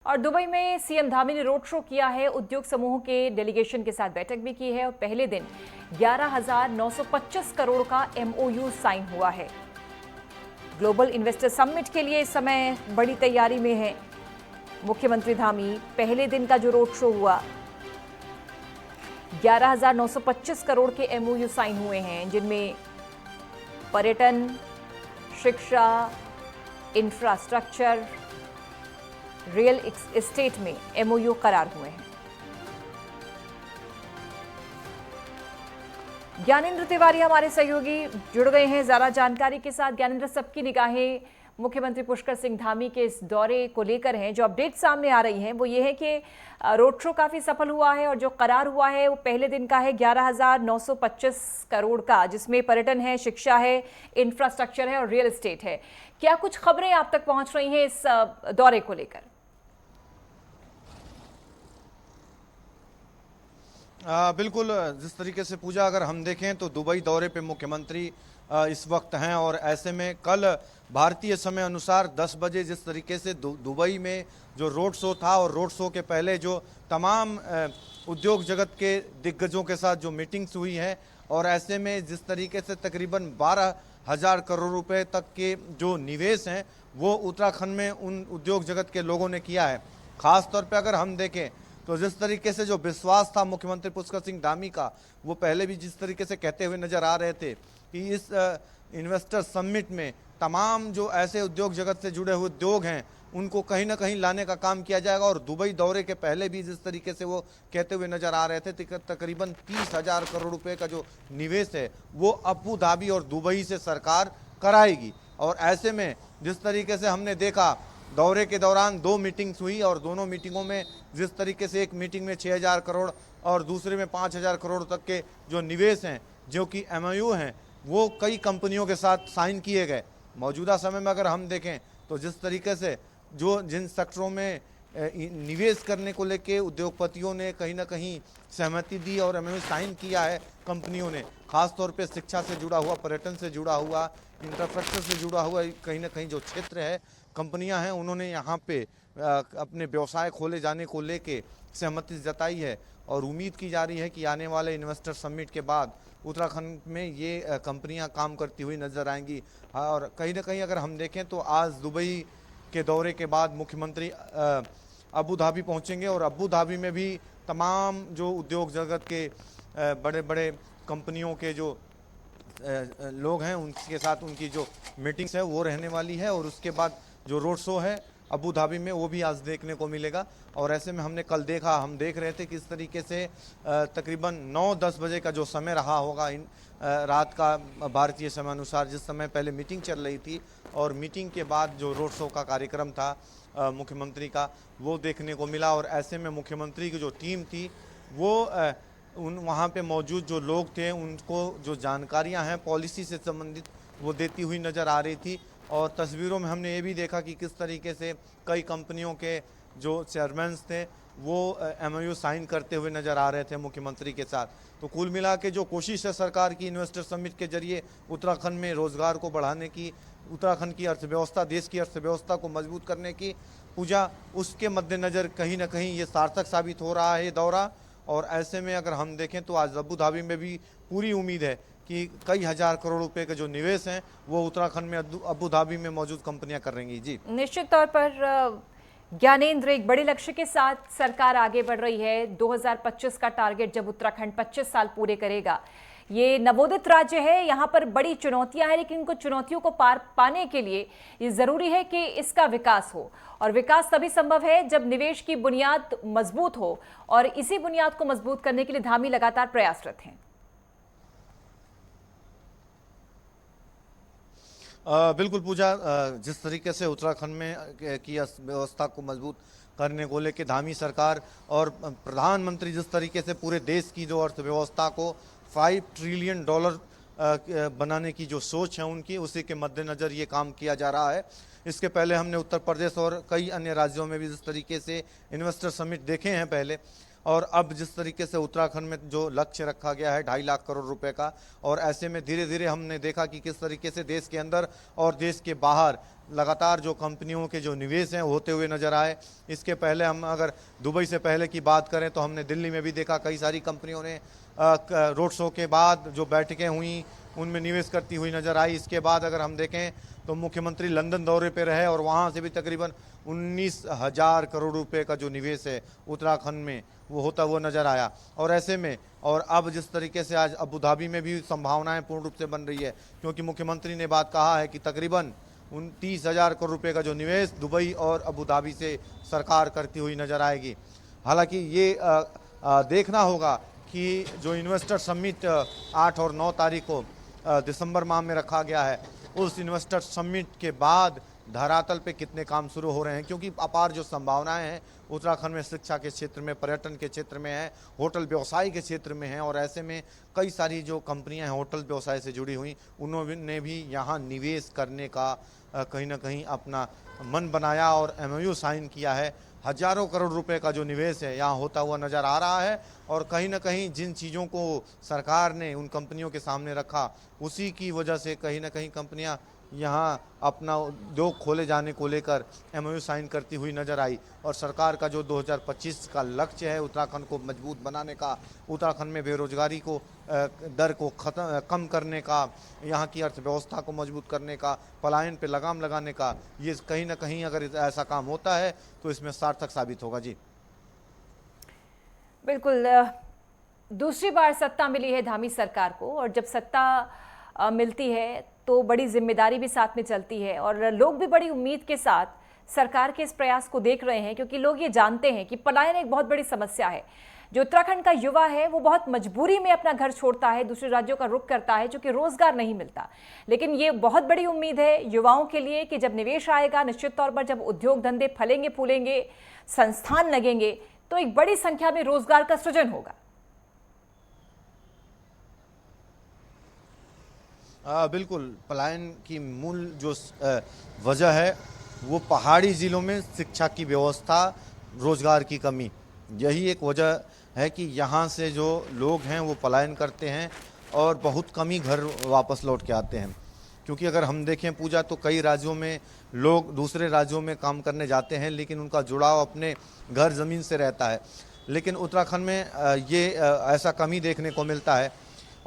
और दुबई में सीएम धामी ने रोड शो किया है, उद्योग समूहों के डेलीगेशन के साथ बैठक भी की है और पहले दिन 11,925 करोड़ का एमओयू साइन हुआ है। ग्लोबल इन्वेस्टर समिट के लिए इस समय बड़ी तैयारी में है मुख्यमंत्री धामी। पहले दिन का जो रोड शो हुआ 11,925 करोड़ के एमओयू साइन हुए हैं, जिनमें पर्यटन, शिक्षा, इंफ्रास्ट्रक्चर, रियल एस्टेट में एमओयू करार हुए हैं। ज्ञानेंद्र तिवारी हमारे सहयोगी जुड़ गए हैं ज्यादा जानकारी के साथ। ज्ञानेंद्र, सबकी निगाहें मुख्यमंत्री पुष्कर सिंह धामी के इस दौरे को लेकर हैं। जो अपडेट सामने आ रही हैं वो ये है कि रोड शो काफी सफल हुआ है और जो करार हुआ है वो पहले दिन का है 11,925 करोड़ का, जिसमें पर्यटन है, शिक्षा है, इंफ्रास्ट्रक्चर है और रियल एस्टेट है। क्या कुछ खबरें आप तक पहुंच रही हैं इस दौरे को लेकर? बिल्कुल, जिस तरीके से पूजा अगर हम देखें तो दुबई दौरे पे मुख्यमंत्री इस वक्त हैं और ऐसे में कल भारतीय समय अनुसार 10 बजे जिस तरीके से दुबई में जो रोड शो था और रोड शो के पहले जो तमाम उद्योग जगत के दिग्गजों के साथ जो मीटिंग्स हुई हैं और ऐसे में जिस तरीके से तकरीबन 12,000 करोड़ रुपए तक के जो निवेश हैं वो उत्तराखंड में उन उद्योग जगत के लोगों ने किया है। ख़ास तौर पे अगर हम देखें तो जिस तरीके से जो विश्वास था मुख्यमंत्री पुष्कर सिंह धामी का, वो पहले भी जिस तरीके से कहते हुए नजर आ रहे थे कि इस इन्वेस्टर समिट में तमाम जो ऐसे उद्योग जगत से जुड़े हुए उद्योग हैं उनको कहीं ना कहीं लाने का काम किया जाएगा। और दुबई दौरे के पहले भी जिस तरीके से वो कहते हुए नजर आ रहे थे तकरीबन 30,000 करोड़ रुपए का जो निवेश है वो अबू धाबी और दुबई से सरकार कराएगी। और ऐसे में जिस तरीके से हमने देखा दौरे के दौरान 2 मीटिंग्स हुई और दोनों मीटिंगों में जिस तरीके से एक मीटिंग में 6,000 करोड़ और दूसरे में 5,000 करोड़ तक के जो निवेश हैं जो कि एमओयू हैं वो कई कंपनियों के साथ साइन किए गए। मौजूदा समय में अगर हम देखें तो जिस तरीके से जो जिन सेक्टरों में निवेश करने को लेके उद्योगपतियों ने कहीं ना कहीं सहमति दी और एमओयू साइन किया है कंपनियों ने, खासतौर पे शिक्षा से जुड़ा हुआ, पर्यटन से जुड़ा हुआ, इंफ्रास्ट्रक्चर से जुड़ा हुआ कहीं ना कहीं जो क्षेत्र है, कंपनियां हैं, उन्होंने यहाँ पे अपने व्यवसाय खोले जाने को लेके सहमति जताई है। और उम्मीद की जा रही है कि आने वाले इन्वेस्टर समिट के बाद उत्तराखंड में ये कंपनियां काम करती हुई नजर आएंगी। और कहीं ना कहीं अगर हम देखें तो आज दुबई के दौरे के बाद मुख्यमंत्री अबू धाबी पहुंचेंगे और अबू धाबी में भी तमाम जो उद्योग जगत के बड़े बड़े कंपनियों के जो लोग हैं उनके साथ उनकी जो मीटिंग्स है वो रहने वाली है। और उसके बाद जो रोड शो है अबू धाबी में वो भी आज देखने को मिलेगा। और ऐसे में हमने कल देखा, हम देख रहे थे किस तरीके से तकरीबन 9-10 बजे का जो समय रहा होगा इन रात का भारतीय समय अनुसार, जिस समय पहले मीटिंग चल रही थी और मीटिंग के बाद जो रोड शो का कार्यक्रम था मुख्यमंत्री का वो देखने को मिला। और ऐसे में मुख्यमंत्री की जो टीम थी वो वहाँ पे मौजूद जो लोग थे उनको जो जानकारियाँ हैं पॉलिसी से संबंधित वो देती हुई नज़र आ रही थी। और तस्वीरों में हमने ये भी देखा कि किस तरीके से कई कंपनियों के जो चेयरमैन्स थे वो एमओयू साइन करते हुए नज़र आ रहे थे मुख्यमंत्री के साथ। तो कुल मिला के जो कोशिश है सरकार की इन्वेस्टर समिट के जरिए उत्तराखंड में रोजगार को बढ़ाने की, उत्तराखंड की अर्थव्यवस्था, देश की अर्थव्यवस्था को मजबूत करने की पूजा, उसके मद्देनज़र कहीं ना कहीं ये सार्थक साबित हो रहा है ये दौरा। और ऐसे में अगर हम देखें तो आज अबू धाबी में भी पूरी उम्मीद है कि कई हजार करोड़ रुपए के जो निवेश हैं वो उत्तराखंड में अबू धाबी में मौजूद कंपनियां कर रही। जी निश्चित तौर पर ज्ञानेंद्र, एक बड़े लक्ष्य के साथ सरकार आगे बढ़ रही है। 2025 का टारगेट जब उत्तराखंड 25 साल पूरे करेगा, ये नवोदित राज्य है, यहाँ पर बड़ी चुनौतियां हैं, लेकिन इनको चुनौतियों को पार पाने के लिए ये जरूरी है कि इसका विकास हो। और विकास तभी संभव है जब निवेश की बुनियाद मजबूत हो और इसी बुनियाद को मजबूत करने के लिए धामी लगातार प्रयासरत हैं। बिल्कुल पूजा, जिस तरीके से उत्तराखंड में की व्यवस्था को मजबूत करने को लेकर धामी सरकार और प्रधानमंत्री जिस तरीके से पूरे देश की जो अर्थव्यवस्था को $5 ट्रिलियन बनाने की जो सोच है उनकी, उसी के मद्देनज़र ये काम किया जा रहा है। इसके पहले हमने उत्तर प्रदेश और कई अन्य राज्यों में भी जिस तरीके से इन्वेस्टर समिट देखे हैं पहले, और अब जिस तरीके से उत्तराखंड में जो लक्ष्य रखा गया है 2.5 लाख करोड़ रुपए का, और ऐसे में धीरे धीरे हमने देखा कि किस तरीके से देश के अंदर और देश के बाहर लगातार जो कंपनियों के जो निवेश हैं होते हुए नजर आए। इसके पहले हम अगर दुबई से पहले की बात करें तो हमने दिल्ली में भी देखा कई सारी कंपनियों ने रोड शो के बाद जो बैठकें हुई उनमें निवेश करती हुई नजर आई। इसके बाद अगर हम देखें तो मुख्यमंत्री लंदन दौरे पे रहे और वहाँ से भी तकरीबन 19,000 करोड़ रुपए का जो निवेश है उत्तराखंड में वो होता हुआ नजर आया। और ऐसे में और अब जिस तरीके से आज अबू धाबी में भी संभावनाएं पूर्ण रूप से बन रही है, क्योंकि मुख्यमंत्री ने बात कहा है कि तकरीबन 29,000 करोड़ रुपए का जो निवेश दुबई और अबू धाबी से सरकार करती हुई नजर आएगी। हालांकि ये देखना होगा कि जो इन्वेस्टर समिट 8 और 9 तारीख को दिसंबर माह में रखा गया है, उस इन्वेस्टर समिट के बाद धरातल पे कितने काम शुरू हो रहे हैं, क्योंकि अपार जो संभावनाएं हैं उत्तराखंड में शिक्षा के क्षेत्र में, पर्यटन के क्षेत्र में है, होटल व्यवसाय के क्षेत्र में है। और ऐसे में कई सारी जो कंपनियां हैं होटल व्यवसाय से जुड़ी हुई, उन्होंने भी यहाँ निवेश करने का कहीं ना कहीं अपना मन बनाया और MOU साइन किया है। हजारों करोड़ रुपए का जो निवेश है यहाँ होता हुआ नजर आ रहा है। और कहीं ना कहीं जिन चीज़ों को सरकार ने उन कंपनियों के सामने रखा, उसी की वजह से कहीं ना कहीं कंपनियां यहाँ अपना उद्योग खोले जाने को लेकर MOU साइन करती हुई नजर आई। और सरकार का जो 2025 का लक्ष्य है उत्तराखंड को मजबूत बनाने का, उत्तराखंड में बेरोजगारी को दर को कम करने का, यहाँ की अर्थव्यवस्था को मजबूत करने का, पलायन पे लगाम लगाने का, ये कहीं ना कहीं अगर ऐसा काम होता है तो इसमें सार्थक साबित होगा। जी बिल्कुल। दूसरी बार सत्ता मिली है धामी सरकार को, और जब सत्ता मिलती है तो बड़ी जिम्मेदारी भी साथ में चलती है। और लोग भी बड़ी उम्मीद के साथ सरकार के इस प्रयास को देख रहे हैं, क्योंकि लोग ये जानते हैं कि पलायन एक बहुत बड़ी समस्या है। जो उत्तराखंड का युवा है वो बहुत मजबूरी में अपना घर छोड़ता है, दूसरे राज्यों का रुख करता है, क्योंकि रोजगार नहीं मिलता। लेकिन ये बहुत बड़ी उम्मीद है युवाओं के लिए कि जब निवेश आएगा, निश्चित तौर पर जब उद्योग धंधे फलेंगे फूलेंगे, संस्थान लगेंगे, तो एक बड़ी संख्या में रोजगार का सृजन होगा। बिल्कुल, पलायन की मूल जो वजह है वो पहाड़ी ज़िलों में शिक्षा की व्यवस्था, रोज़गार की कमी, यही एक वजह है कि यहाँ से जो लोग हैं वो पलायन करते हैं और बहुत कम ही घर वापस लौट के आते हैं। क्योंकि अगर हम देखें पूजा, तो कई राज्यों में लोग दूसरे राज्यों में काम करने जाते हैं लेकिन उनका जुड़ाव अपने घर ज़मीन से रहता है। लेकिन उत्तराखंड में ये ऐसा कम ही देखने को मिलता है।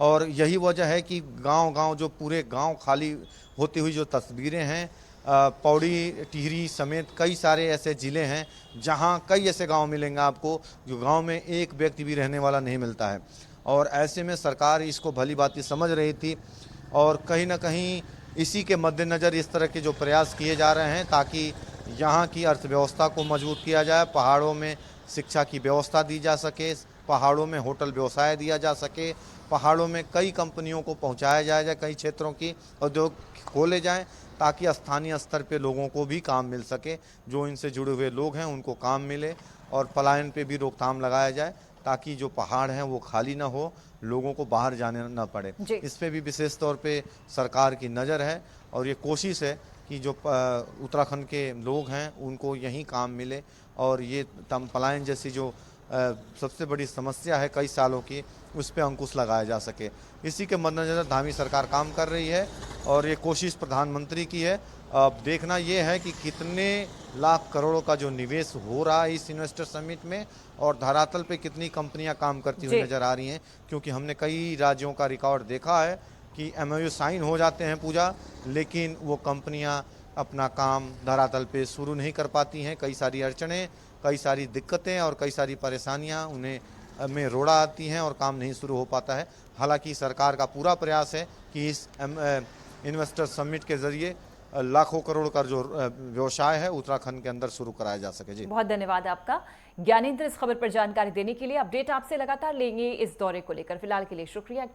और यही वजह है कि गांव-गांव जो पूरे गांव खाली होती हुई जो तस्वीरें हैं, पौड़ी, टिहरी समेत कई सारे ऐसे ज़िले हैं जहां कई ऐसे गांव मिलेंगे आपको जो गांव में एक व्यक्ति भी रहने वाला नहीं मिलता है। और ऐसे में सरकार इसको भली भांति समझ रही थी और कहीं ना कहीं इसी के मद्देनज़र इस तरह के जो प्रयास किए जा रहे हैं ताकि यहाँ की अर्थव्यवस्था को मजबूत किया जाए, पहाड़ों में शिक्षा की व्यवस्था दी जा सके, पहाड़ों में होटल व्यवसाय दिया जा सके, पहाड़ों में कई कंपनियों को पहुंचाया जाए, कई क्षेत्रों की उद्योग खोले जाएं ताकि स्थानीय स्तर पे लोगों को भी काम मिल सके, जो इनसे जुड़े हुए लोग हैं उनको काम मिले और पलायन पे भी रोकथाम लगाया जाए ताकि जो पहाड़ हैं वो खाली ना हो, लोगों को बाहर जाने ना पड़े। इस पे भी विशेष तौर पे सरकार की नज़र है और ये कोशिश है कि जो उत्तराखंड के लोग हैं उनको यहीं काम मिले और ये पलायन जैसी जो सबसे बड़ी समस्या है कई सालों की, उस पर अंकुश लगाया जा सके। इसी के मद्देनज़र धामी सरकार काम कर रही है और ये कोशिश प्रधानमंत्री की है। अब देखना ये है कि कितने लाख करोड़ों का जो निवेश हो रहा है इस इन्वेस्टर समिट में और धरातल पे कितनी कंपनियां काम करती हुई नजर आ रही हैं, क्योंकि हमने कई राज्यों का रिकॉर्ड देखा है कि MOU साइन हो जाते हैं पूजा, लेकिन वो कंपनियां अपना काम धरातल पे शुरू नहीं कर पाती हैं। कई सारी अड़चनें, कई सारी दिक्कतें और कई सारी परेशानियां उन्हें में रोड़ा आती हैं और काम नहीं शुरू हो पाता है। हालांकि सरकार का पूरा प्रयास है कि इस इन्वेस्टर समिट के जरिए लाखों करोड़ का जो व्यवसाय है उत्तराखंड के अंदर शुरू कराया जा सके। जी बहुत धन्यवाद आपका ज्ञानेंद्र, इस खबर पर जानकारी देने के लिए। अपडेट आपसे लगातार लेंगे इस दौरे को लेकर। फिलहाल के लिए शुक्रिया।